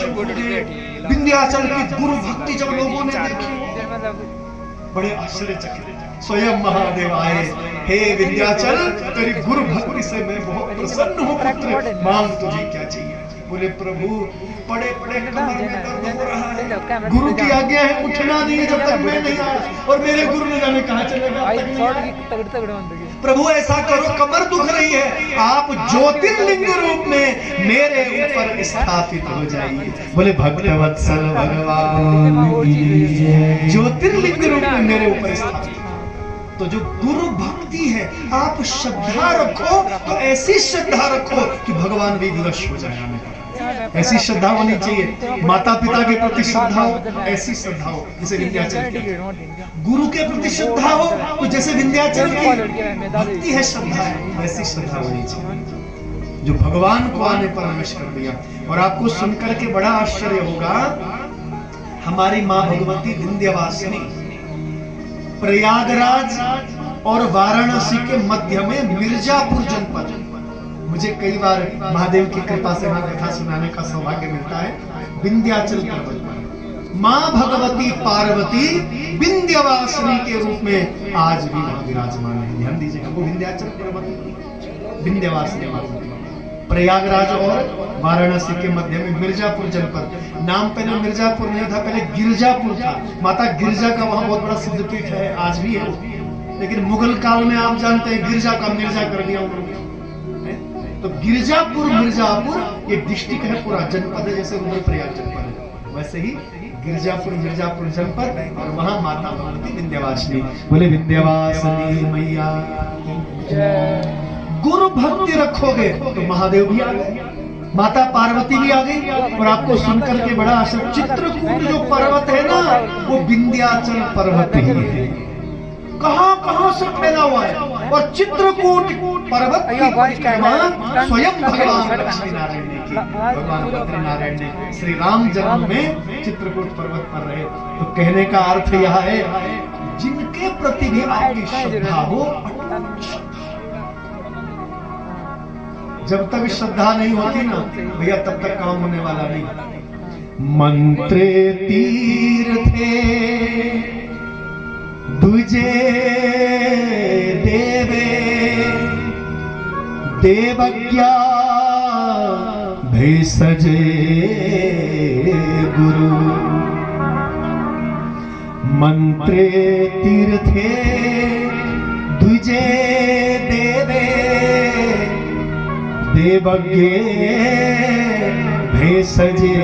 विंध्याचल की गुरु भक्ति जब लोगों ने देखी, बड़े आश्चर्यचकित। स्वयं महादेव आए, हे विंध्याचल, तेरी गुरु भक्ति से मैं बहुत प्रसन्न हूँ पुत्र, मांग तुझे क्या चाहिए? बोले प्रभु, पड़े पड़े कमर में दर्द हो रहा है, गुरु की आज्ञा है उठना नहीं जब तक मैं नहीं आया, और मेरे गुरु ने जाने कहाँ चलेगा। प्रभु ऐसा करो, कमर दुख रही है, आप ज्योतिर्लिंग रूप में मेरे ऊपर स्थापित हो जाइए। बोले भक्तवत्सल भगवान ज्योतिर्लिंग रूप में मेरे ऊपर स्थापित। तो जो गुरु भक्ति है, आप श्रद्धा रखो तो ऐसी श्रद्धा रखो कि भगवान भी विवश हो जाएगा। ऐसी श्रद्धा होनी चाहिए। माता पिता के प्रति श्रद्धा हो, ऐसी श्रद्धा हो जैसे विंध्याचल की। गुरु के प्रति श्रद्धा हो तो जैसे विंध्याचल की भक्ति है, श्रद्धा है, वैसी श्रद्धा होनी चाहिए जो भगवान को आने पर नमस्कार कर दिया। और आपको सुनकर के बड़ा आश्चर्य होगा, हमारी माँ भगवती विंध्यवासिनी प्रयागराज और वाराणसी के मध्य में मिर्जापुर जनपद, मुझे कई बार महादेव की कृपा से वहां कथा सुनाने का सौभाग्य मिलता है। विंध्याचल पर्वत पर माँ भगवती पार्वती विंध्यवासिनी के रूप में आज भी वहां विराजमान है। ध्यान दीजिएगा, वो विंध्याचल पर्वत विंध्यवासिनी माता। प्रयागराज और वाराणसी के मध्य में मिर्जापुर जनपद। नाम पहले मिर्जापुर नहीं था, पहले गिरजापुर था। माता गिरजा का वहां बहुत बड़ा सिद्धपीठ है, आज भी है वो। लेकिन मुगल काल में आप जानते हैं गिरजा का मिर्जा कर दिया उन्होंने। तो गिरजापुर मिर्जापुर ये डिस्ट्रिक्ट है, पूरा जनपद है, जैसे रुद्रप्रयाग जनपद है वैसे ही गिरजापुर मिर्जापुर जनपद। और वहां माता भगवती विंध्यवासिनी। बोले विंध्यवासिनी मैया। गुरु भक्ति रखोगे तो महादेव भी आ गए, माता पार्वती भी आ गई। और आपको सुनकर के बड़ा आश्चर्य, चित्रकूट जो पर्वत है ना वो विंध्याचल पर्वत ही है। कहां से फैला हुआ है। और चित्रकूट पर्वत की महिमा स्वयं भगवान लक्ष्मी नारायण ने की। भगवान बद्रीनारायण ने श्री राम जन्म में चित्रकूट पर्वत पर रहे। तो कहने का अर्थ यह है, जिनके प्रति भी आपकी श्रद्धा हो, जब तक श्रद्धा नहीं होती ना भैया तब तक काम होने वाला नहीं। मंत्रे तीर्थे दुजे देवे देवज्ञा भेषजे गुरु। मंत्रे तीर्थे दुजे देवे देवज्ञे भेषजे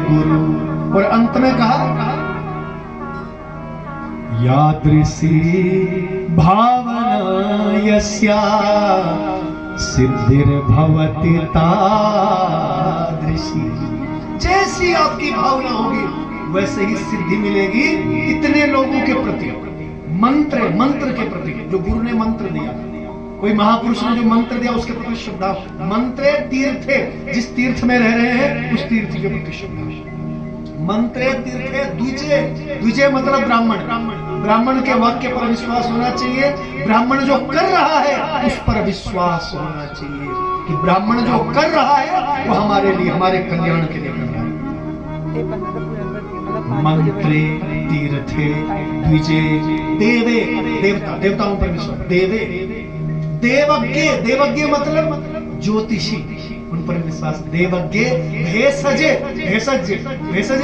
गुरु। और अंत में कहा यादृशी भावना यस्या सिद्धिर्भवति तादृशी। जैसी आपकी भावना होगी वैसे ही सिद्धि मिलेगी इतने लोगों के प्रति। मंत्र के प्रति जो गुरु ने मंत्र दिया, कोई महापुरुष ने जो मंत्र दिया उसके प्रति श्रद्धा। मंत्रे तीर्थे, जिस तीर्थ में रह रहे हैं उस तीर्थ के प्रति श्रद्धा। मंत्रे तीर्थे द्विजे मतलब ब्राह्मण के वाक्य पर विश्वास होना चाहिए। ब्राह्मण जो कर रहा है उस पर विश्वास होना चाहिए कि ब्राह्मण जो कर रहा है वो हमारे लिए, हमारे कल्याण के लिए कर रहा है। मंत्रे तीर्थे द्विजे देवे, देवताओं पर विश्वास। देवज्ञ मतलब ज्योतिषी, उन पर विश्वास। देवज्ञ भेषजे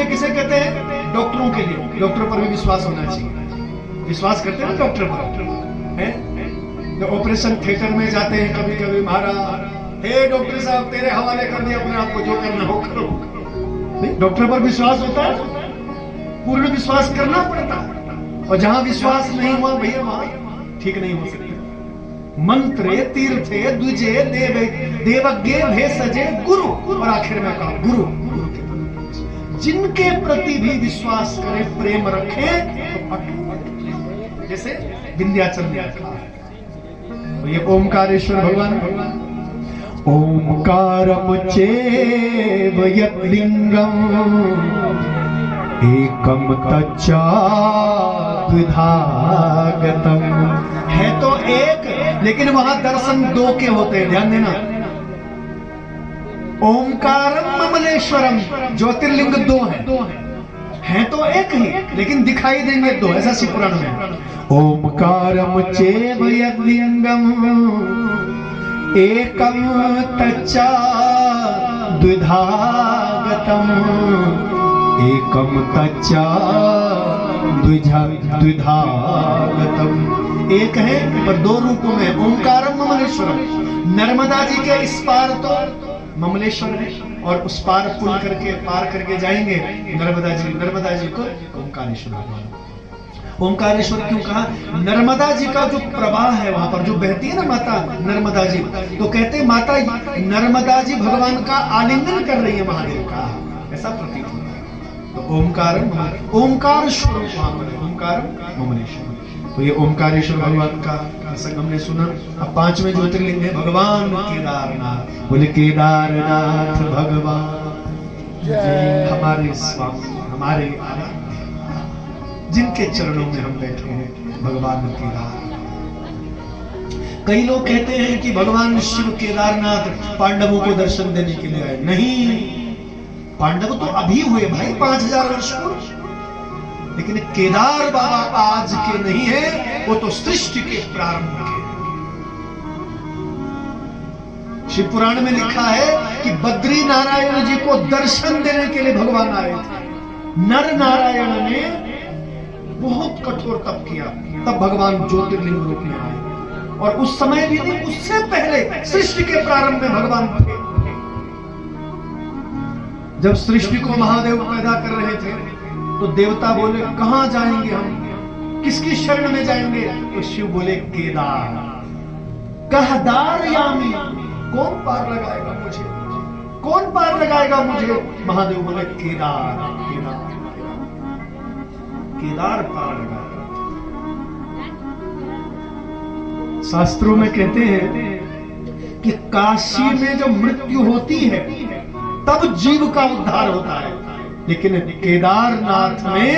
किसे कहते हैं? डॉक्टरों के लिए। डॉक्टर पर भी विश्वास होना चाहिए। विश्वास करते हैं ना डॉक्टर पर, है? तो ऑपरेशन थिएटर में जाते हैं कभी कभी, महाराज हे डॉक्टर साहब तेरे हवाले कर दिया, अपने आप को जो करना हो करो। डॉक्टर पर विश्वास होता है, पूर्ण विश्वास करना पड़ता है। और जहां विश्वास नहीं हुआ भैया वहां ठीक नहीं हो सकता। मंत्रे तीर्थे द्विजे देवज्ञ भेषजे गुरु। और आखिर में कहा गुरु के प्रति, जिनके प्रति भी विश्वास करे, प्रेम रखे, तो जैसे विंध्याचल में रखा है। तो ये ओमकारेश्वर भगवान। ओमकारम चैव यद्लिंगम एकम तच्चा द्विधागतम। है तो एक, लेकिन वहां दर्शन दो के होते हैं, ध्यान देना। ओमकारम ममलेश्वरम, ज्योतिर्लिंग दो है तो एक ही, लेकिन दिखाई देंगे दो, ऐसा शिव पुराण में। ओमकारम चैव यद्लिंगम एकम तच्चा द्विधागतम। एकम तच्चा द्विधागतम। एक है पर दो रूपों में। ओंकारम ममलेश्वरम, नर्मदा जी के इस पार तो ममलेश्वर है, और उस पार पुल करके पार करके जाएंगे नर्मदा जी को ओंकारेश्वर भगवान। ओंकारेश्वर क्यों कहा? नर्मदा जी का जो प्रवाह है वहां पर जो बहती है ना माता नर्मदा जी, तो कहते हैं माता नर्मदा जी भगवान का आलिंगन कर रही है महादेव का, ऐसा प्रतीत होता है। तो ओंकार स्वरूप वहां पर, ओंकार ममलेश्वर। तो ये ओमकारेश्वर भगवान का प्रसंग हमने सुना। अब पांचवें ज्योतिर्लिंग है भगवान केदारनाथ। बोले केदारनाथ भगवान हमारे स्वामी, हमारे जिनके चरणों में हम बैठे हैं, भगवान केदार। कई लोग कहते हैं कि भगवान शिव केदारनाथ पांडवों को दर्शन देने के लिए आए। नहीं, पांडव तो अभी हुए भाई 5000 वर्ष पूर्व, लेकिन केदार बाबा आज के नहीं है, वो तो सृष्टि के प्रारंभ के। शिव पुराण में लिखा है कि बद्री नारायण जी को दर्शन देने के लिए भगवान आए थे। नर नारायण ने बहुत कठोर तप किया, तब भगवान ज्योतिर्लिंग रूप में आए। और उस समय भी नहीं, उससे पहले सृष्टि के प्रारंभ में भगवान थे। जब सृष्टि को महादेव पैदा कर रहे थे तो देवता बोले कहां जाएंगे हम, किसकी शरण में जाएंगे? तो शिव बोले केदार। कहदार यामी, कौन पार लगाएगा मुझे, कौन पार लगाएगा मुझे? महादेव बोले केदार, केदार, केदार पार लगाएगा। शास्त्रों में कहते हैं कि काशी में जब मृत्यु होती है तब जीव का उद्धार होता है, लेकिन केदारनाथ में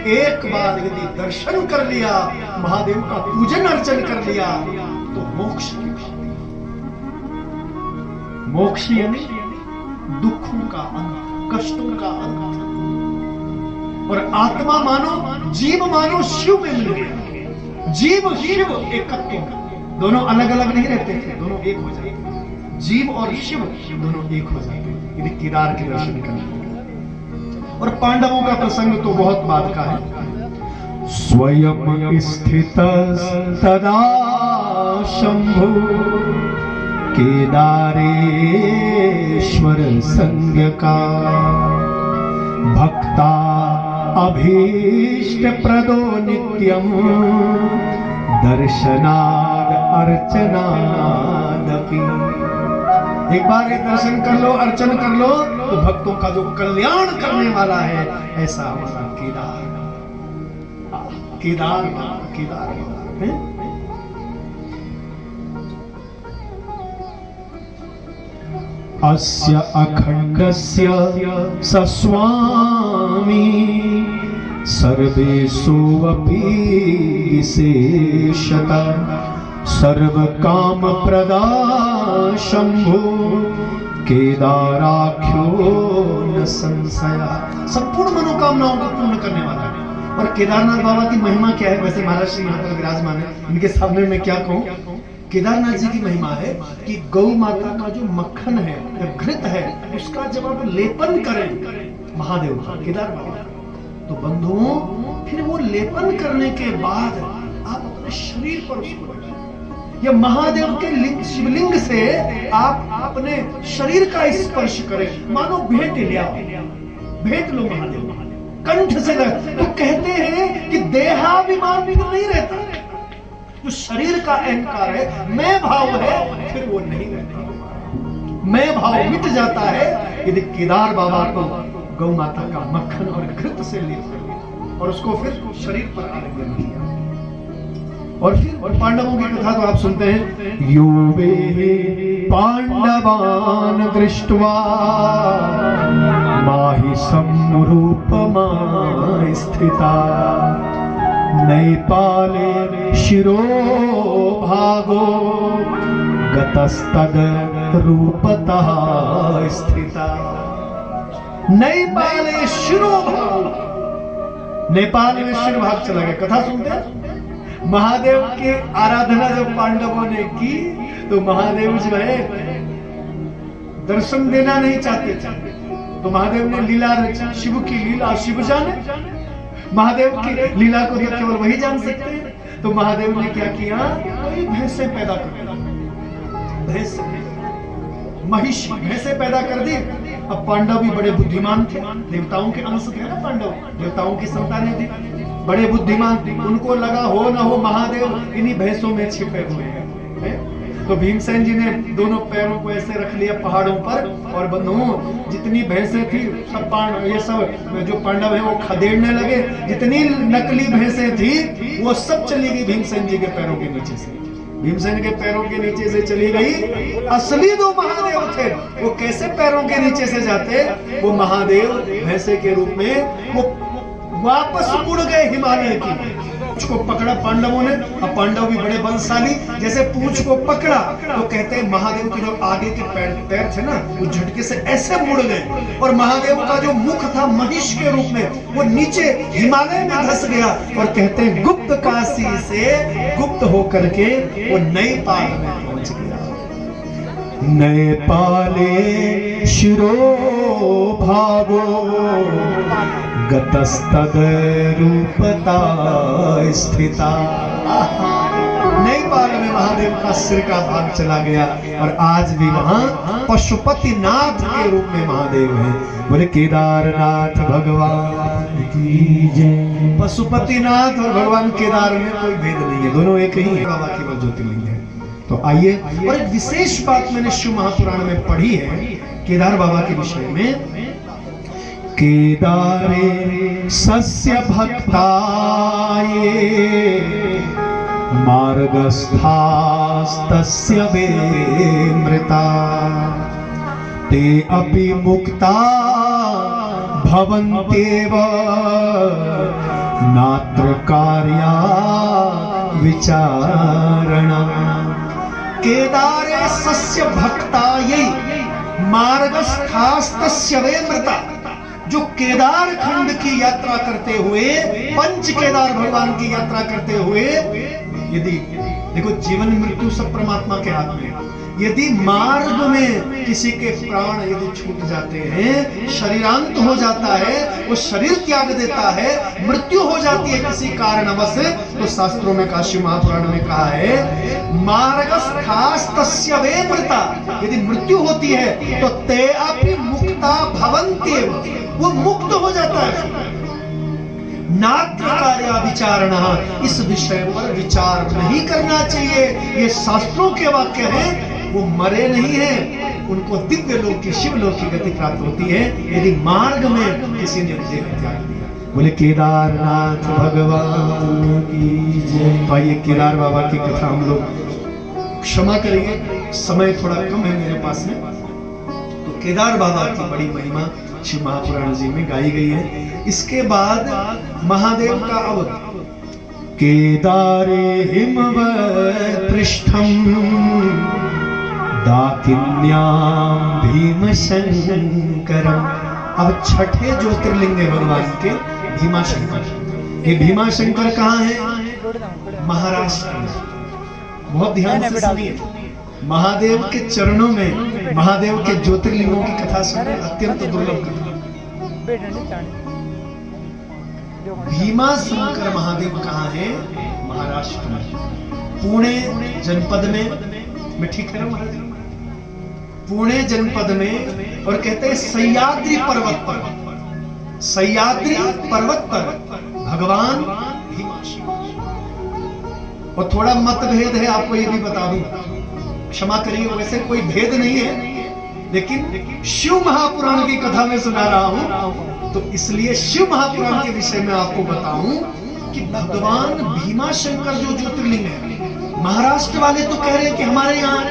एक बार यदि दर्शन कर लिया, महादेव का पूजन अर्चन कर लिया तो मोक्ष की प्राप्ति। मोक्ष यानी दुखों का अंत, कष्टों का अंत। और आत्मा मानो, जीव मानो शिव में मिल गया। जीव शिव एकत्व, दोनों अलग अलग नहीं रहते थे, दोनों एक हो जाते। जीव और शिव दोनों एक हो जाते यदि केदार के दर्शन करने। और पांडवों का प्रसंग तो बहुत बाद का है। स्वयं स्थित सदा शंभु केदारेश्वर संज्ञ का, भक्ता अभीष्ट प्रदो नित्यम दर्शनाद अर्चनादपि। एक बार एक दर्शन कर लो, अर्चन कर लो तो भक्तों का जो कल्याण करने वाला है, ऐसा हमारा केदार, केदार केदार है। अस्य अखंडस्य सस्वामी सर्वेषु विशेषतः सर्व काम प्रदा शंभु केदाराख्यो न संशय। संपूर्ण मनोकामनाओं को पूर्ण करने वाला है। और केदारनाथ बाबा की महिमा क्या है? वैसे महाराज श्री यहाँ पर विराजमान है, इनके सामने में क्या कहूँ। केदारनाथ जी की महिमा है कि गौ माता का जो मक्खन है, घृत है, उसका जब आप लेपन करें महादेव का, केदार बाबा, तो बंधुओं फिर वो लेपन करने के बाद आप अपने शरीर पर उसको लगाएं। या महादेव के लिंग, शिवलिंग से आप अपने शरीर का स्पर्श करें, मानो भेंट लिया, भेंट लो महादेव, कंठ से लग। तो कहते हैं कि देहाभिमान भी तो नहीं रहता, जो शरीर का अहंकार है, मैं भाव है, फिर वो नहीं रहता। मैं भाव मिट जाता है यदि केदार बाबा को गौ माता का मक्खन और घृत से लेकर और उसको फिर शरीर पर आलिंगन किया। और फिर पांडवों की कथा तो आप सुनते हैं। यो वे पांडवान दृष्ट्वा माहि सम्रूपमा स्थिता नैपाले शिरो भागो गतस्तद रूपतः स्थिता। नेपाले शिरो भाग, नेपाल में शिरो भाग चला गया। कथा सुनते हैं। महादेव की आराधना जब पांडवों ने की तो महादेव जो है दर्शन देना नहीं चाहते थे, तो महादेव ने लीला रची। शिव की लीला शिव जाने, महादेव की लीला को तो केवल वही जान सकते हैं। तो महादेव ने क्या किया, कई भैंसें पैदा कर दी, भैंस महिष भैंसें पैदा कर दी। अब पांडव भी बड़े बुद्धिमान थे, देवताओं के अंश थे ना पांडव, देवताओं की संतानें थी, बड़े बुद्धिमान थे। उनको लगा हो ना हो महादेव इन्हीं भैंसों में छिपे हुए हैं। तो भीमसेन जी ने दोनों पैरों को ऐसे रख लिया पहाड़ों पर, और बंधुओं जितनी भैंसें थी सब ये सब जो पांडव है वो खदेड़ने लगे। जितनी नकली भैंसें थी वो सब चली गई भीमसेन जी के पैरों के नीचे से। भीमसेन के पैरों के नीचे से चली गई असली दो महादेव थे। वो कैसे पैरों के नीचे से जाते? वो महादेव भैंसे के रूप में वो वापस मुड़ गए हिमालय की। पूंछ को पकड़ा पांडवों ने। अब पांडव भी बड़े बलशाली, जैसे पूंछ को पकड़ा तो कहते हैं महादेव के जो आगे के पैर थे ना, वो झटके से ऐसे मुड़ गए, और महादेव का जो मुख था महिष के रूप में वो नीचे हिमालय में धंस गया। और कहते हैं गुप्त काशी से गुप्त होकर के वो नई पाल में पहुंच गया। नए पाले शिरो भागो गतस्तद रूपता स्थिता। नई पाल में महादेव का सिर का भाग चला गया और आज भी वहां पशुपतिनाथ के रूप में महादेव हैं। बोले केदारनाथ भगवान की जय। पशुपतिनाथ और भगवान केदार में कोई भेद नहीं है, दोनों एक ही है, बाबा केवल ज्योतिर्लिंग है। तो आइए, और एक विशेष बात मैंने शिव महापुराण में पढ़ी है केदार बाबा के विषय में। केदारे सस्य भक्ताये मार्गस्थास्तस्य वेमृता ते अपि मुक्ता भवन्त्येव नात्र कार्या विचारणा। केदारे सस्य भक्तायै मार्गस्थास्तस्य वेमृता। जो केदार खंड की यात्रा करते हुए, पंच केदार भगवान की यात्रा करते हुए, यदि देखो जीवन मृत्यु सब परमात्मा के हाथ में, यदि मार्ग में किसी के प्राण यदि छूट जाते हैं, शरीरांत हो जाता है, वो शरीर त्याग देता है, मृत्यु हो जाती है किसी कारणवश, तो शास्त्रों में काशी महापुराण में कहा है मार्गस्थास्तस्य वेमृता। यदि मृत्यु होती है तो ते अपि मुक्ता भवन्त्येव, वो मुक्त हो जाता है। नात्र कार्या विचारणा, इस विषय पर विचार नहीं करना चाहिए। ये शास्त्रों के वाक्य हैं, वो मरे नहीं हैं, उनको दिव्य लोक की, शिव लोक की गति प्राप्त होती है यदि मार्ग में किसी ने देह त्याग दिया। बोले केदारनाथ भगवान की जय। तो आइए केदार बाबा की कथा हम लोग, क्षमा करिए समय थोड़ा कम है मेरे पास में, तो केदार बाबा की बड़ी महिमा शिव महापुराण जी में गाई गई है। इसके बाद महादेव का अवतार केदारे हिमवत् पृष्ठम दाकिन्याम भीमशंकरम। अब छठे ज्योतिर्लिंग भगवान के भीमाशंकर। ये भीमाशंकर कहाँ है? महाराष्ट्र में। बहुत ध्यान से सुनिए, महादेव के चरणों में महादेव के ज्योतिर्लिंगों की कथा सुनना अत्यंत दुर्लभ कथा। भीमाशंकर महादेव कहाँ है? महाराष्ट्र में, पुणे जनपद में। मैं ठीक है ना महादेव? पुणे जनपद में, और कहते हैं सह्याद्री पर्वत पर, सह्याद्री पर्वत पर भगवान भीमाशंकर। और थोड़ा मतभेद है, आपको ये भी बता दूं, क्षमा करिए, वैसे कोई भेद नहीं है, लेकिन शिव महापुराण की कथा में सुना रहा हूं, तो इसलिए शिव महापुराण के विषय में आपको बताऊं कि भगवान भीमाशंकर जो ज्योतिर्लिंग है, महाराष्ट्र वाले तो कह रहे हैं कि हमारे यहाँ,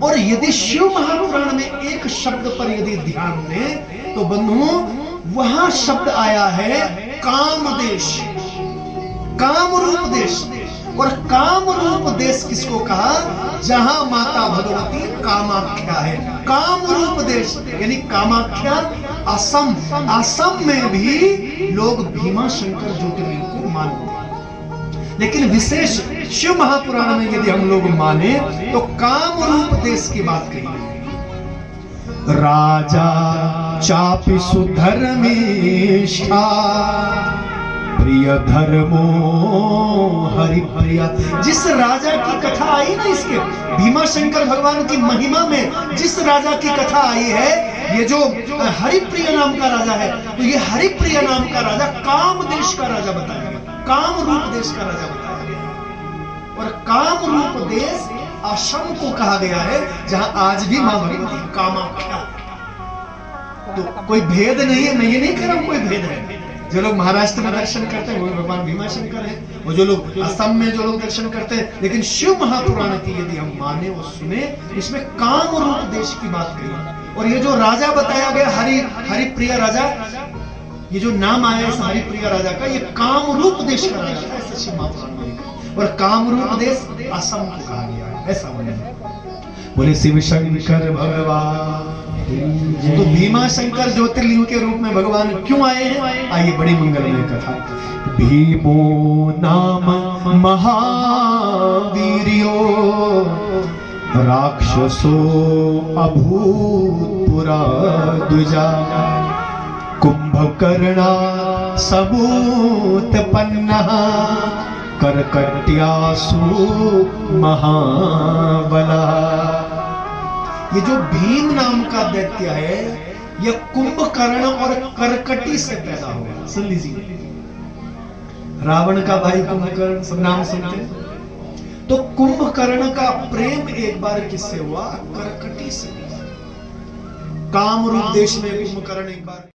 और यदि शिव महापुराण में एक शब्द पर यदि ध्यान दें तो बंधुओं, वहां शब्द आया है कामदेश, कामरूप देश। और कामरूप देश किसको कहा? जहां माता भगवती कामाख्या है, कामरूप देश यानी कामाख्या असम। असम में भी लोग भीमाशंकर ज्योतिर्लिंग को मानते हैं, लेकिन विशेष शिव महापुराण में यदि हम लोग माने तो कामरूप देश की बात कही। राजा चापि सुधर्मिष्ठा प्रिय धर्मो हरि प्रिया। जिस राजा की कथा आई ना, इसके भीमाशंकर भगवान की महिमा में जिस राजा की कथा आई है, ये जो हरिप्रिय नाम का राजा है, तो ये हरिप्रिय नाम का राजा काम देश का राजा बताया गया, काम रूप देश का राजा बताया गया। और काम रूप देश असम को कहा गया है, जहां आज भी मां भगवती कामाख्या। तो कोई भेद नहीं है, मैं ये नहीं कह रहा हूं कोई भेद है। जो लोग महाराष्ट्र में दर्शन करते हैं वो भगवान भीमाशंकर है, और जो लोग असम में जो लोग दर्शन करते हैं, लेकिन शिव महापुराण की यदि हम माने और सुने, इसमें काम रूप देश की बात कही। और ये जो राजा बताया गया हरिप्रिय राजा, ये जो नाम आया इस हरिप्रिय राजा का, ये काम रूप देश का राजा है, ऐसा शिव महापुराण में। और काम रूप देश असम को कहा गया है, ऐसा बोले शिव शंकर भगवान। तो भीमाशंकर ज्योतिर्लिंग के रूप में भगवान क्यों आए हैं? आइए, बड़ी मंगलमय कथा। भीमो नाम महावीर्यो राक्षसो अभूतपुरा द्विजा कुंभकर्णा समूतपन्नः कर्कट्यासु महाबला। ये जो भीम नाम का दैत्य है यह कुंभकर्ण और कर्कटी से पैदा हुआ। सुन लीजिए, रावण का भाई कुंभकर्ण, सब नाम सुनते हैं। तो कुंभकर्ण का प्रेम एक बार किससे हुआ? कर्कटी से। काम रूप देश में कुंभकर्ण एक बार